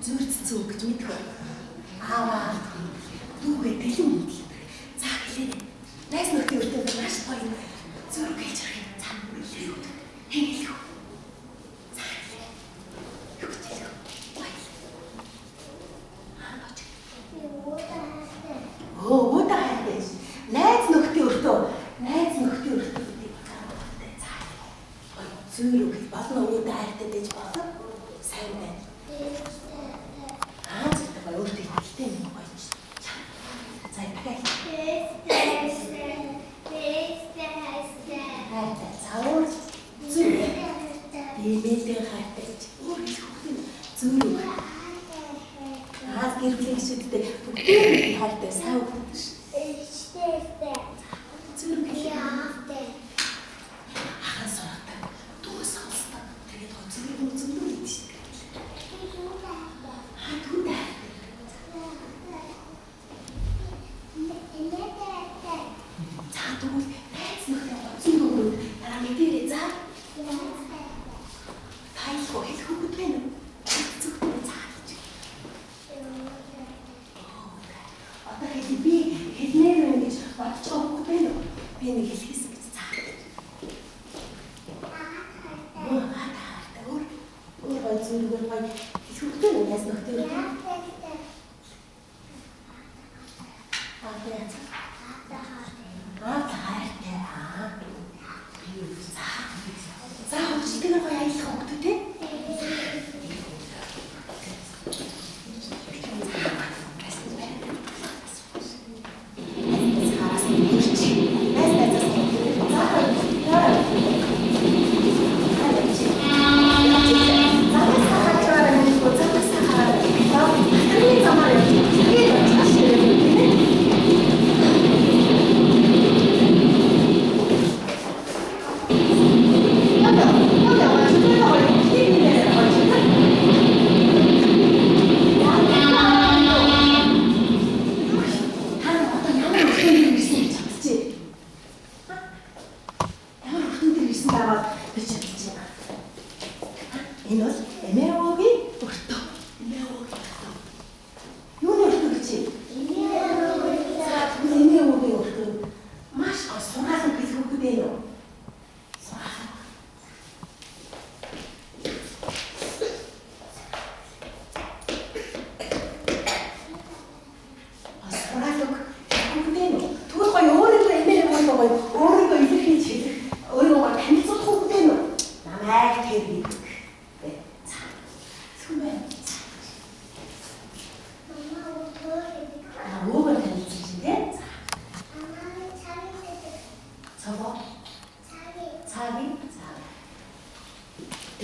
зүрццүү гэж мэдгүй. Аа. Дүүгээ бэлэн мэдээ. За хэлээ. Найз нөхдөд өртөө маш гоё зүрх гэлж ирэх. За хэлээ. Хэлээ. За хэлээ. Юу гэж хэлээ. Уудаа хайж. Найз нөхдөд өртөө. Найз нөхдөд өртөө гэдэг байна. За хэлээ. Зүрх гэж болно уудаа хайртай гэж болно. Сайн байна. Аа зөв гоё өөртөө ихтэй юм гоё ч. За дахиад. Заавал зүрх. Дэмэдээ хайртай гэж. Зүрх. Аа гэрлийн шүдтэй бүгд хайртай сайн өгдөг ш. Зүрх яатай. Ахаа сортой. Дүүс сонсдог. Тэгээд хоцрыг үзүүлдэг юм ш.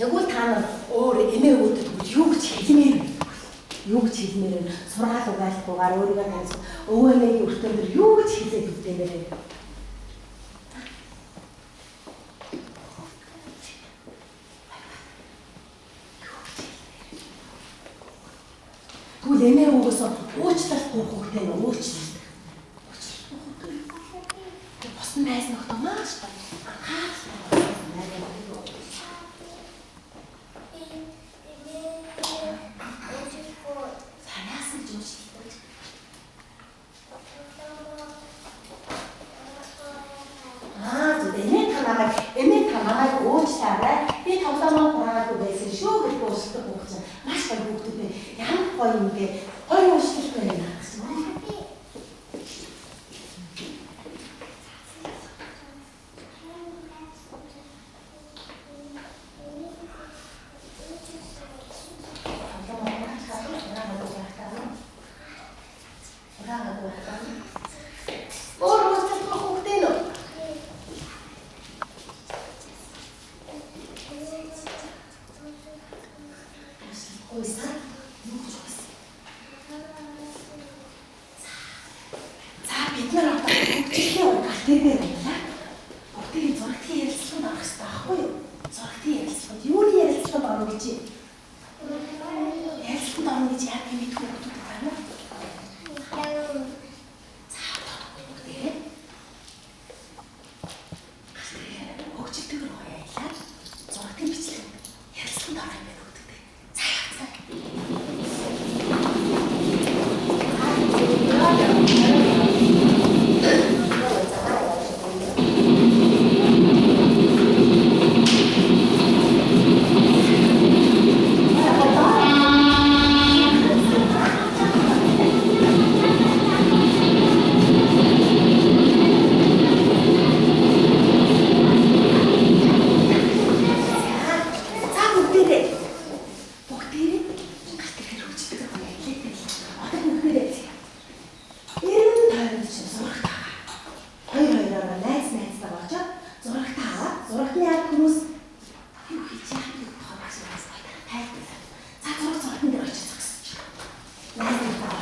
Тэгвэл та нар өөр эмээ өөдөд юу гэж хэлмээр вэ? Юу гэж хэлмээр вэ? Сургаал угаалгүйгээр өөрийгөө таньж өвөө эмээгийн өртөөр юу гэж хэлээд үтэмээр вэ? Тэгвэл эмээ өвгөөс уучлалт гуйхтэй нь уучлалт. Бос найз нөхдөд маш гоё.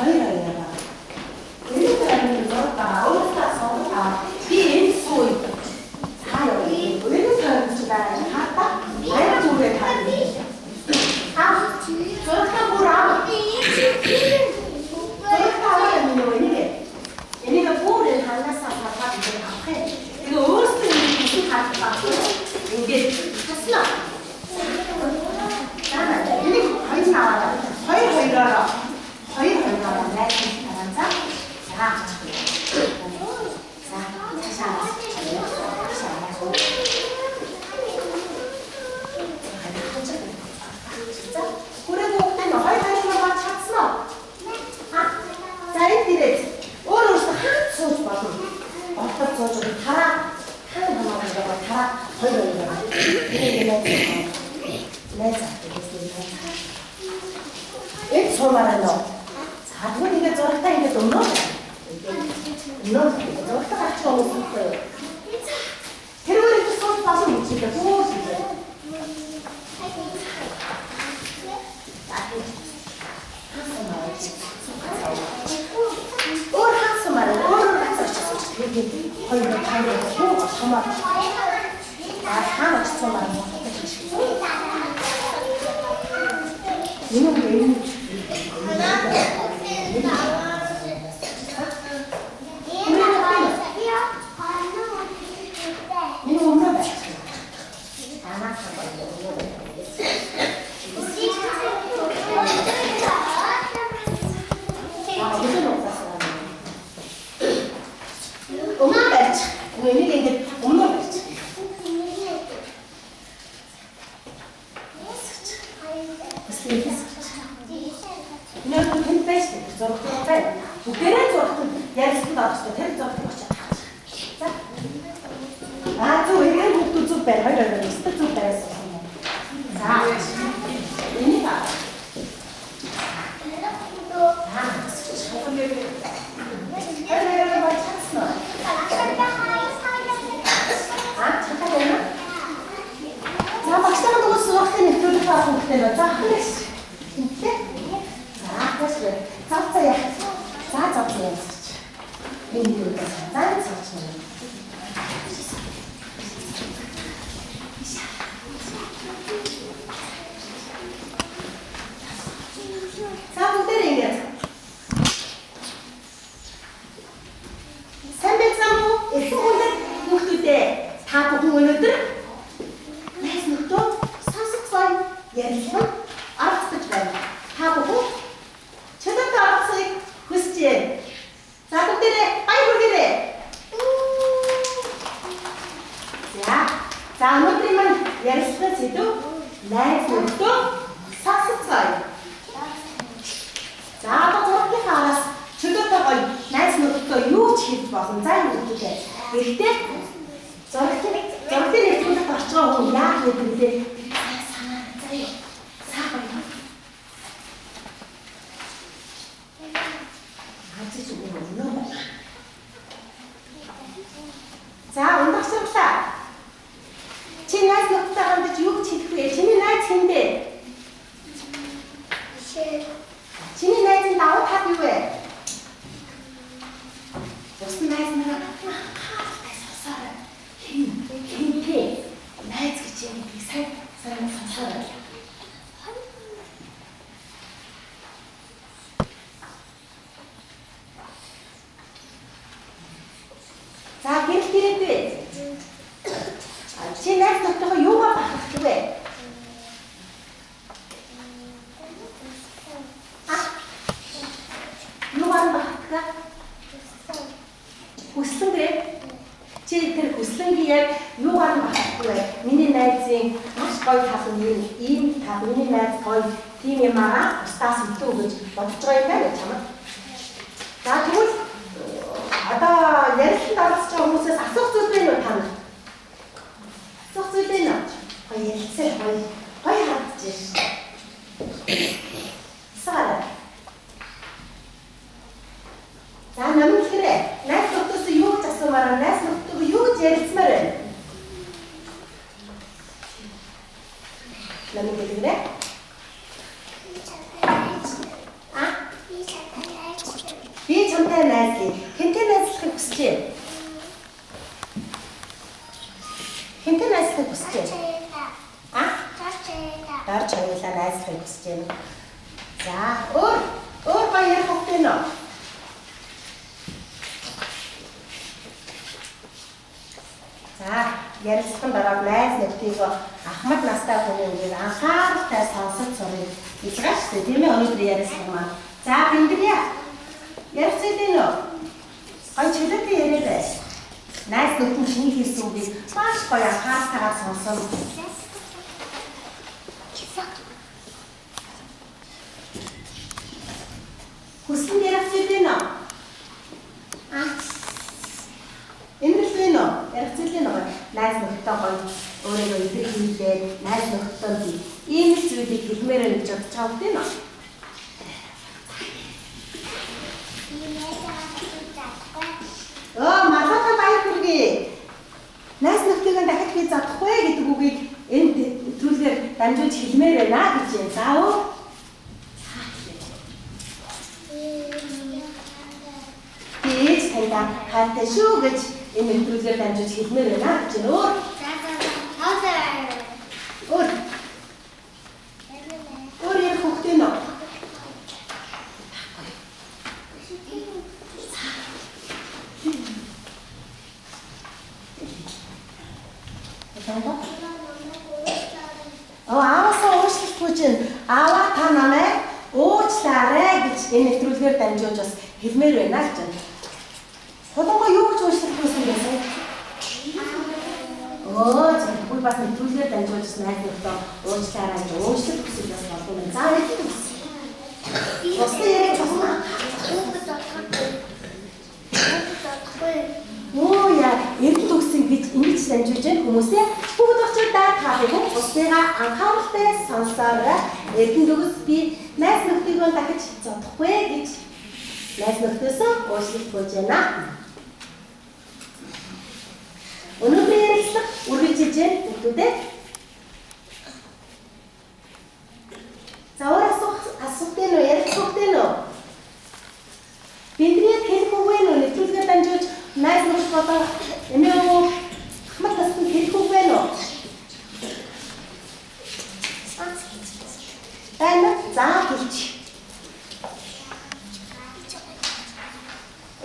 хоёроо. Энэ төрлийн зураг өөрөөсөө сонгоо. Би энэ сууй. Аа энэ төрлийн зураг хата баяр зүгээр тань. Аа зураг бүр аа. Энийг бүрэн ханаасаа хатаад авах юм. Тэгээ өөрсдөө ингэ хатаад ингээд хаснаа. Энийг хоёр наваа. Хоёроо найз таранзаа. It's so much. За тэгвэл ингээд зурагтаа ингээд өмнөө. Зурагтаа гарч байгаа юм байна. Тэрээр их сууж болсон юм чинь бөө. Өөр хасмаар хоёр тайраа хамаа. Хамаач цомаар. хинтэй найзлыг. Хинтэй найзлахыг хүсэж байна. Хинтэй найзлахыг хүсэж байна. Дарж хоёулаа найзлахыг хүсэж байна. За, өөр баяр хөвтэй нөө. За, ярилцсан дараа найз нөхдөйгөө ахмад настай хүний үгээр анхааралтай сонсож сурах гэж байгаа шүү дээ. Тийм ээ өнөөдөр ярилцсан маань. За, Биндрия. Ярилцъя дээ нөө. Гоё чөлөөтэй яриа бай. Найз нөхдөд чиний хэлсэн үгийг маш гоё анхааралтайгаар сонсон. Хүссэн ярилцъя дээ нөө. Эмэрлээ нөө. Ярилцъя нөө. Найз нөхдөд гоё өөрийгөө илэрхийлээд найз нөхдөд ийм л зүйлийг хэлмээр гэж бодож байгаа үү нөө. Малгай баяр хүргэе. Найз нөхдөйгөө дахиж би задахгүй гэдэг үгийг энэ зүйлээр дамжуулж хэлмээр байна гэж юм. За уу. Тийш таньда хайртай шүү гэж энэ зүйлээр дамжуулж хэлмээр байна гэж юм. Өөр ярих хөхтэй нөө. Аавасаа уучлахгүй чинь ааваа та намайг уучлаарай гэж энэ нэвтрүүлгээр дамжуулж бас хэлмээр байна гэж байна. Хулуугаа юу гэж уучлахгүй юм бэ? Тэгвэл бас нэвтрүүлгээр дамжуулж найз нөхдөд уучлаарай гэж уучлах хүсэж бас болов юм. За яг тийм. Бостой яриад байна. Эрдэнэ төгсөн гэж ингэж дамжуулж байгаа хүмүүсээ бүгд очиудаа та бүхэн усныгаа анхааралтай сонсоорой. Эрдэнэ төгс би найз нөхдөйгөө дахиж зодохгүй гэж найз нөхдөсөө уучлалт гуйж байна. Өнөөдрийн ярилцлага үргэлжлэж байна бүгдээ. За өөр асуух дээ нөө ярилцах дээ нөө. Бидрийг хэлэх үгүй нөө нэвтрүүлгээр дамжуулж найз нөхдөд болон эмээгөө хамт тассан хэлэх үгүй нөө. Байна за хэлж.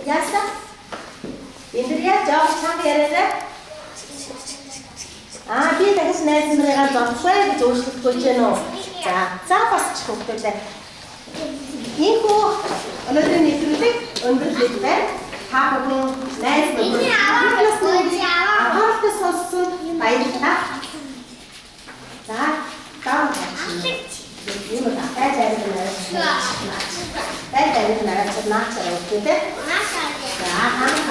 Яста? Бидрийг жоо чанга яриарай. Би дахиж найз нөхдөйгээ зодохгүй гэж уучлалт гуйж байна уу? За бас ч хөвгөлтэй. Ийхүү өнөөдрийн нэвтрүүлэг өндөрлөж байна. Та бүхэн найз нөхдөд анхааралтай сонссон баярлалаа. За даан юм уу дай наачаа өгдөө. За хаа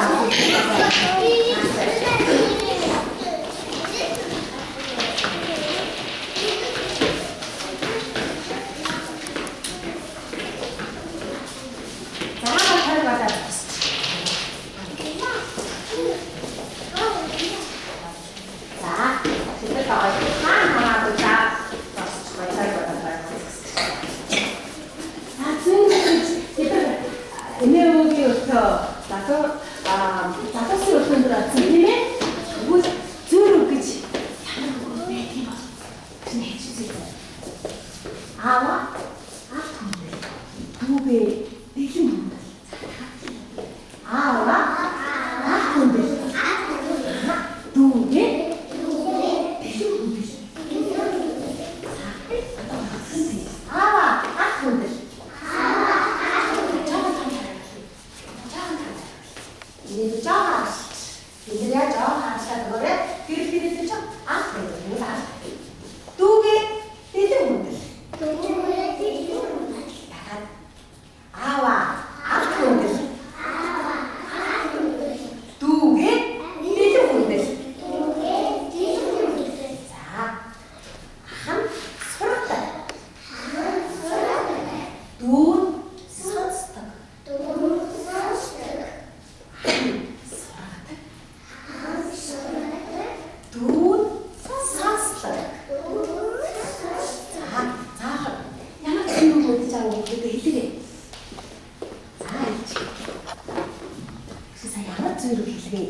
зүйрэг хэлгээ.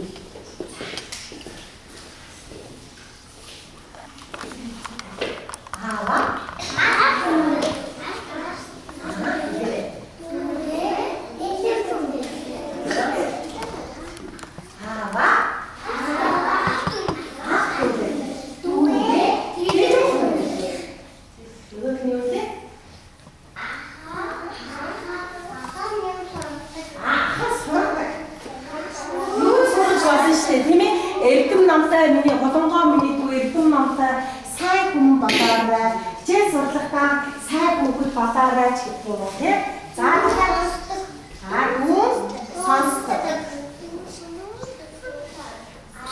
Аава. Эрдэм намтай миний голонгоо миний дүү эрдэм намтай сайн хүн болоорой. Хичээл сурлахтаа сайн хүүхэд болоорой ч гэх юм уу тийм. За хүн сонсдог.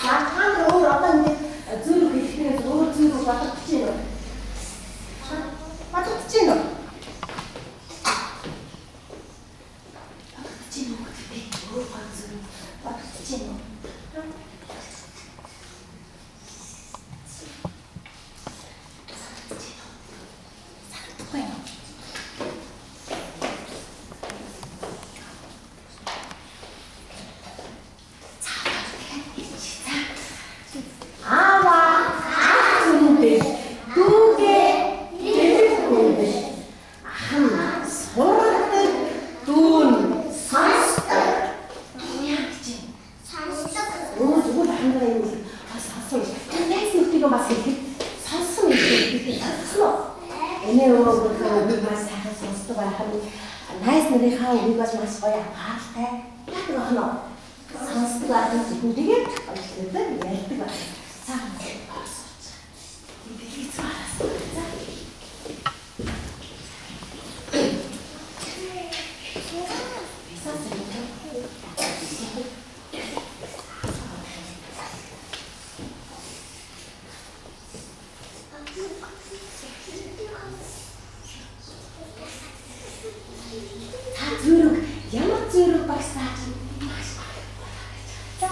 Хаахан өөр одоо ингэ зүрх хэлхнээс өөр зүрх бодогдож байна уу? Бодогдож байна уу? Бодогдож байна уу гэдэг өөр гол зүрх бодогдож байна уу? Найс нарынхаа үгийг бас маш гоё анхааралтай яг байна. Сонсдог ахын зүйлийг онцлогтой ярьдаг байна. Цаана орсооч. Бидний цаас. За. Зүрх ямар зүрх багсаач маш гоё. За.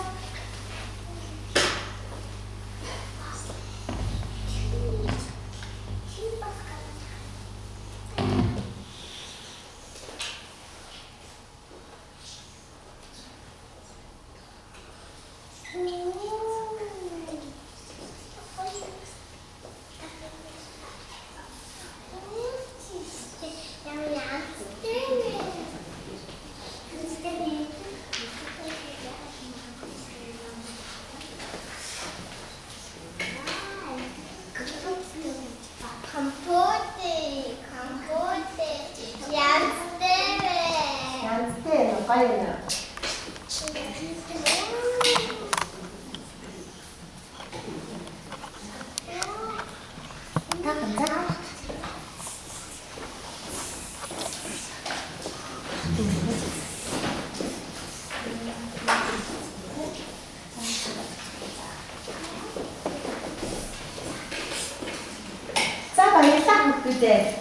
Баяна. За баярлалаа бүгдээ.